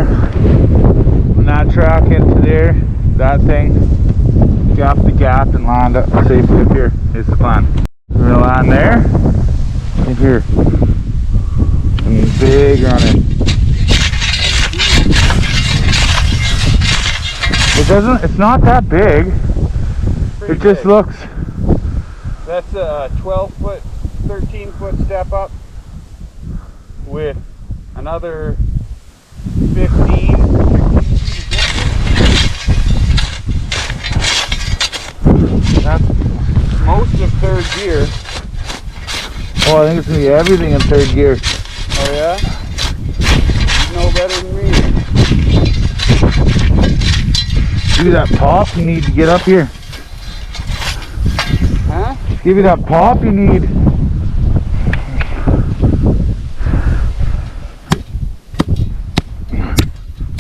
there, on that track into there, that thing, gap the gap and land up safely up here is the plan. We're gonna land there, in here, and big running. It's not that big. Pretty it just big. looks. That's a 12-foot, 13-foot step up with another 15. That's most of third gear. Oh, I think it's gonna be everything in third gear. Oh yeah? You know better than me. Give you that pop you need to get up here. Huh? Give you that pop you need.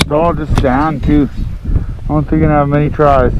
It's all just stand too. I don't think you're gonna have many tries.